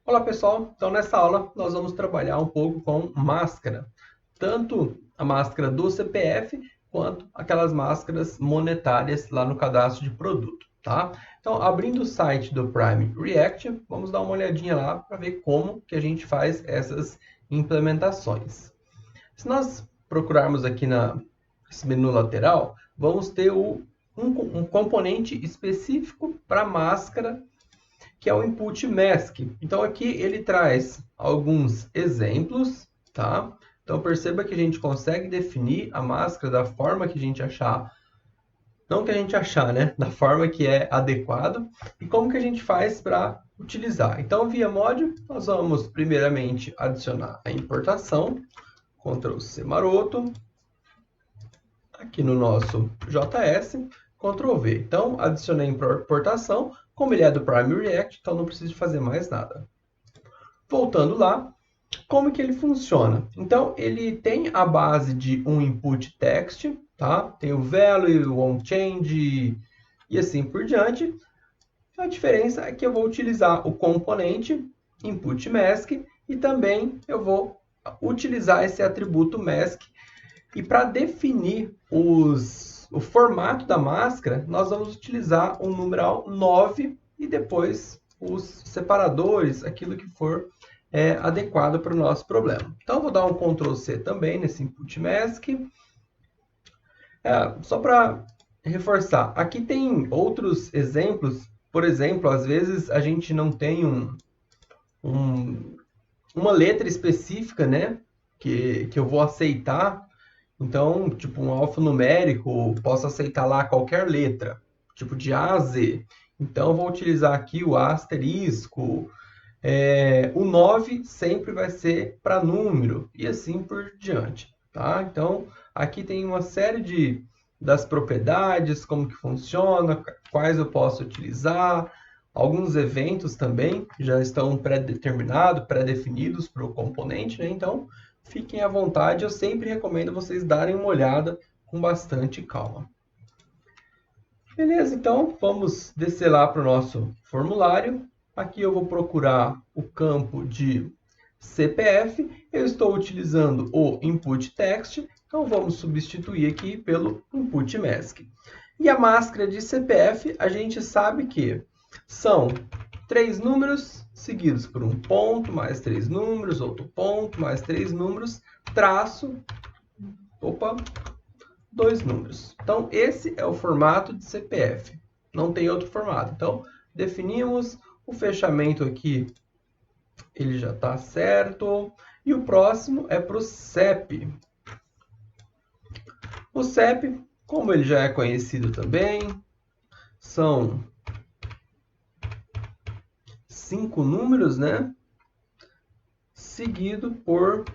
Olá pessoal, então nessa aula nós vamos trabalhar um pouco com máscara, tanto a máscara do CPF quanto aquelas máscaras monetárias lá no cadastro de produto, tá? Então abrindo o site do Prime React, vamos dar uma olhadinha lá para ver como que a gente faz essas implementações. Se nós procurarmos aqui nesse menu lateral, vamos ter um componente específico para máscara, que é o input mask. Então aqui ele traz alguns exemplos, tá? Então perceba que a gente consegue definir a máscara da forma que a gente achar, não que a gente achar, né? Da forma que é adequado e como que a gente faz para utilizar. Então via mod, nós vamos primeiramente adicionar a importação, Ctrl C maroto, aqui no nosso JS, Ctrl V. Então adicionei a importação. Como ele é do Prime React, então não preciso fazer mais nada. Voltando lá, como que ele funciona? Então, ele tem a base de um input text, tá? Tem o value, o onChange e assim por diante. A diferença é que eu vou utilizar o componente input mask e também eu vou utilizar esse atributo mask. E para definir o formato da máscara, nós vamos utilizar o numeral 9 e depois os separadores, aquilo que for adequado para o nosso problema. Então, eu vou dar um Ctrl C também nesse input mask. Só para reforçar, aqui tem outros exemplos. Por exemplo, às vezes a gente não tem uma letra específica, né, que eu vou aceitar. Então, tipo, um alfanumérico, posso aceitar lá qualquer letra, tipo de A a Z. Então, eu vou utilizar aqui o asterisco. O 9 sempre vai ser para número, e assim por diante. Tá? Então, aqui tem uma série das propriedades, como que funciona, quais eu posso utilizar. Alguns eventos também já estão pré-determinados, pré-definidos para o componente, né? Então, fiquem à vontade, eu sempre recomendo vocês darem uma olhada com bastante calma. Beleza, então vamos descer lá para o nosso formulário. Aqui eu vou procurar o campo de CPF. Eu estou utilizando o input text, então vamos substituir aqui pelo input mask. E a máscara de CPF, a gente sabe que são 3 números seguidos por um ponto, mais 3 números, outro ponto, mais 3 números, traço, 2 números. Então, esse é o formato de CPF. Não tem outro formato. Então, definimos o fechamento aqui, ele já está certo. E o próximo é para o CEP. O CEP, como ele já é conhecido também, são 5 números, né? Seguido por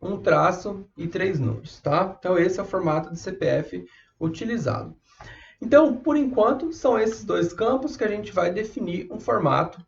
um traço e 3 números, tá? Então, esse é o formato de CPF utilizado. Então, por enquanto, são esses dois campos que a gente vai definir um formato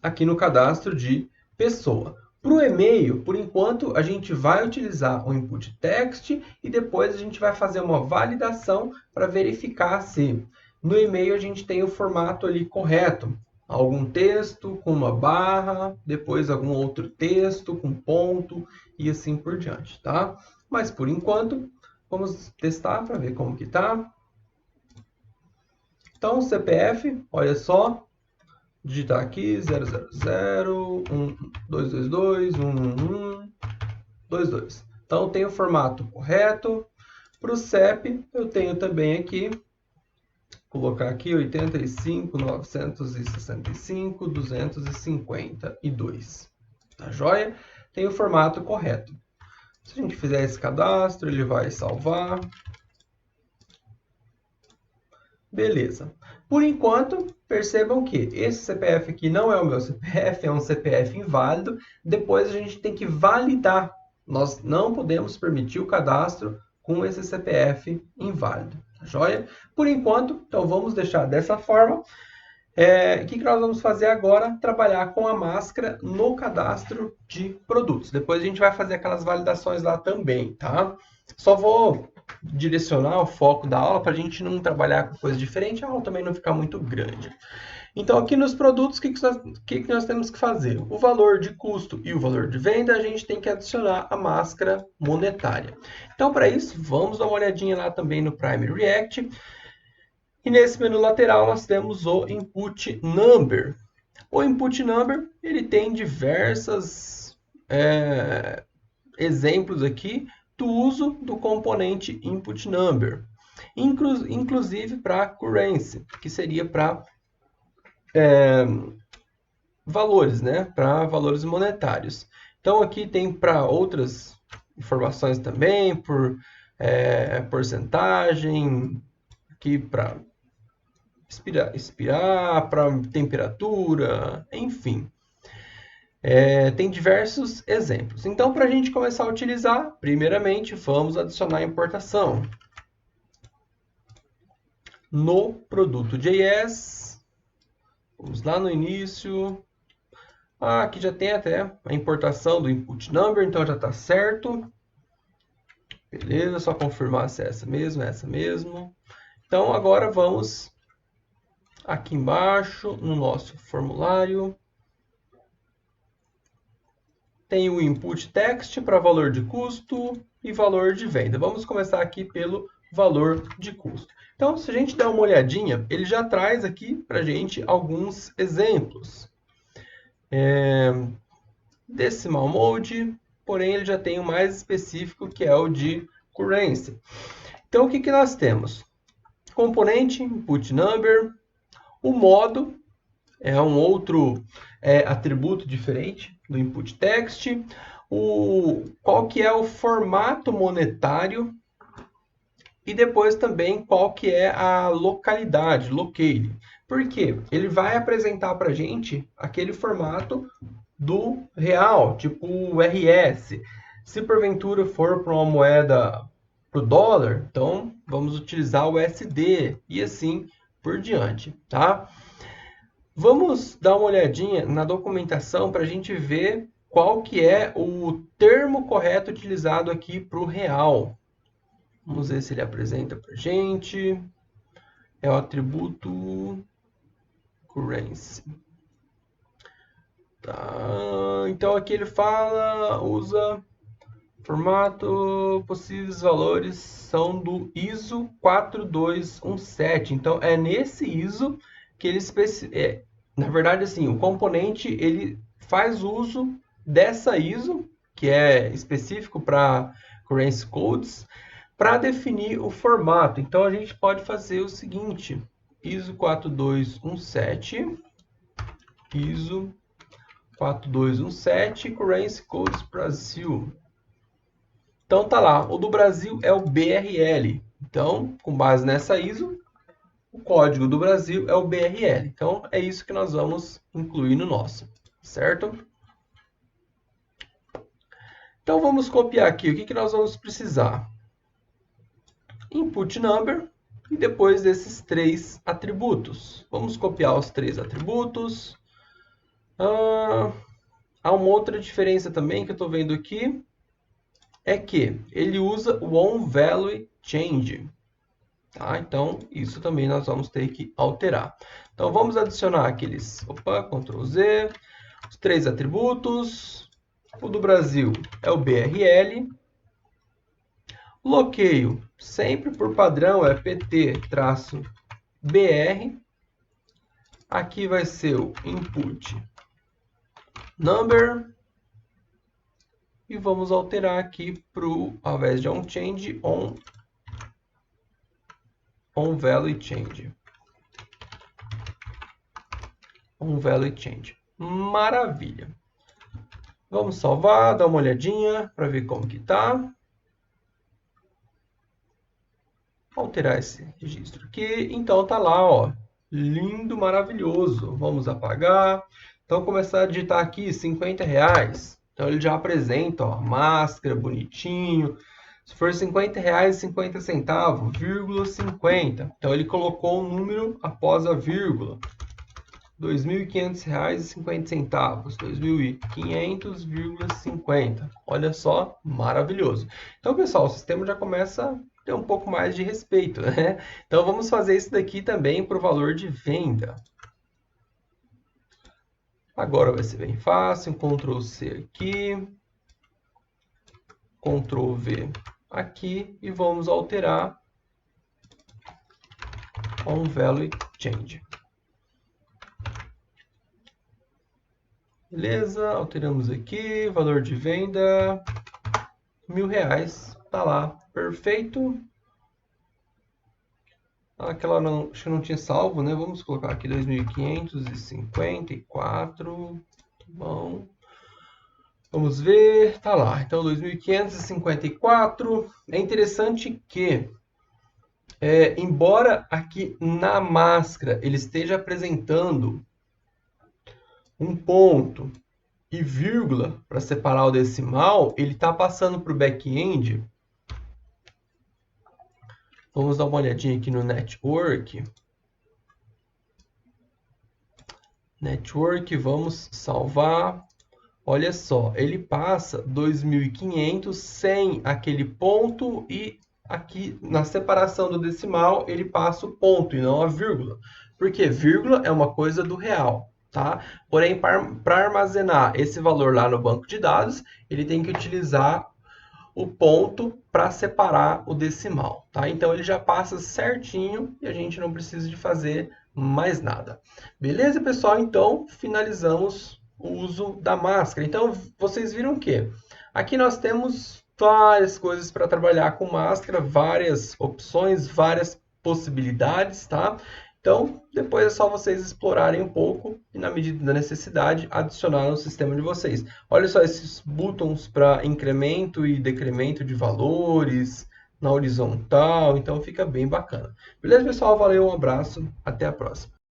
aqui no cadastro de pessoa. Para o e-mail, por enquanto, a gente vai utilizar o input text e depois a gente vai fazer uma validação para verificar se no e-mail a gente tem o formato ali correto. Algum texto com uma barra, depois algum outro texto com ponto e assim por diante, tá? Mas por enquanto, vamos testar para ver como que tá. Então, CPF, olha só, digitar aqui 000 1222 11122. Então, tem o formato correto. Para o CEP, eu tenho também aqui, colocar aqui 85, 965, 252. Tá joia? Tem o formato correto. Se a gente fizer esse cadastro, ele vai salvar. Beleza. Por enquanto, percebam que esse CPF aqui não é o meu CPF, é um CPF inválido. Depois a gente tem que validar. Nós não podemos permitir o cadastro com esse CPF inválido. Tá joia? Por enquanto, então vamos deixar dessa forma. O que nós vamos fazer agora? Trabalhar com a máscara no cadastro de produtos. Depois a gente vai fazer aquelas validações lá também, tá? Só vou direcionar o foco da aula para a gente não trabalhar com coisa diferente, a aula também não ficar muito grande. Então, aqui nos produtos, que nós temos que fazer? O valor de custo e o valor de venda, a gente tem que adicionar a máscara monetária. Então, para isso, vamos dar uma olhadinha lá também no Primary React. E nesse menu lateral, nós temos o Input Number. O Input Number, ele tem diversos exemplos aqui do uso do componente Input Number. Inclusive para Currency, que seria para valores, né? Para valores monetários. Então, aqui tem para outras informações também, por porcentagem, aqui para expirar, para temperatura, enfim. Tem diversos exemplos. Então, para a gente começar a utilizar, primeiramente, vamos adicionar a importação. No produto JS, vamos lá no início. Aqui já tem até a importação do input number, então já está certo. Beleza, só confirmar se é essa mesmo, é essa mesmo. Então, agora vamos aqui embaixo no nosso formulário. Tem o input text para valor de custo e valor de venda. Vamos começar aqui pelo valor de custo. Então, se a gente der uma olhadinha, ele já traz aqui para a gente alguns exemplos. Decimal mode, porém ele já tem o mais específico, que é o de currency. Então, o que nós temos? Componente, input number, o modo, é um outro atributo diferente do input text, qual que é o formato monetário e depois também qual que é a localidade, locale. Por quê? Ele vai apresentar para a gente aquele formato do real, tipo o RS. Se porventura for para uma moeda para o dólar, então vamos utilizar o USD e assim por diante, tá? Vamos dar uma olhadinha na documentação para a gente ver qual que é o termo correto utilizado aqui para o real. Vamos ver se ele apresenta para a gente. É o atributo currency. Tá. Então aqui ele fala, usa formato, possíveis valores são do ISO 4217. Então é nesse ISO que ele na verdade assim, o componente ele faz uso dessa ISO, que é específico para currency codes, para definir o formato. Então a gente pode fazer o seguinte: ISO 4217, ISO 4217, Currency Codes Brasil. Então tá lá, o do Brasil é o BRL. Então, com base nessa ISO, o código do Brasil é o BRL. Então é isso que nós vamos incluir no nosso, certo? Então vamos copiar aqui, o que nós vamos precisar? Input number e depois desses 3 atributos. Vamos copiar os 3 atributos. Há uma outra diferença também que eu estou vendo aqui, é que ele usa o onValueChange. Tá? Então, isso também nós vamos ter que alterar. Então, vamos adicionar aqueles, Ctrl Z, os 3 atributos. O do Brasil é o BRL. Bloqueio, sempre por padrão, é PT-BR. Aqui vai ser o input number. E vamos alterar aqui para o, ao invés de onChange, onValueChange. onValueChange. Maravilha. Vamos salvar, dar uma olhadinha para ver como que tá. Alterar esse registro aqui. Então tá lá, ó. Lindo, maravilhoso. Vamos apagar. Então começar a digitar aqui R$50. Então ele já apresenta, ó, máscara, bonitinho. Se for R$50, 50 centavos, vírgula 50. Então ele colocou um número após a vírgula. R$2.500,50. 2.500,50. Olha só, maravilhoso. Então, pessoal, o sistema já começa a ter um pouco mais de respeito, né? Então vamos fazer isso daqui também para o valor de venda. Agora vai ser bem fácil, Ctrl C aqui, Ctrl V aqui e vamos alterar on value change. Beleza, alteramos aqui, valor de venda, R$1.000, tá lá, perfeito. Aquela não, acho que não tinha salvo, né? Vamos colocar aqui 2.554, tá bom. Vamos ver, tá lá. Então, 2.554. É interessante que, embora aqui na máscara ele esteja apresentando um ponto e vírgula para separar o decimal, ele está passando para o back-end. Vamos dar uma olhadinha aqui no network. Network, vamos salvar. Olha só, ele passa 2.500 sem aquele ponto e aqui na separação do decimal ele passa o ponto e não a vírgula. Porque vírgula é uma coisa do real, tá? Porém, para armazenar esse valor lá no banco de dados, ele tem que utilizar o ponto para separar o decimal, tá? Então ele já passa certinho e a gente não precisa de fazer mais nada. Beleza, pessoal? Então finalizamos o uso da máscara. Então vocês viram que aqui nós temos várias coisas para trabalhar com máscara, várias opções, várias possibilidades, tá? Então, depois é só vocês explorarem um pouco e, na medida da necessidade, adicionar no sistema de vocês. Olha só esses botões para incremento e decremento de valores na horizontal, então fica bem bacana. Beleza, pessoal? Valeu, um abraço, até a próxima.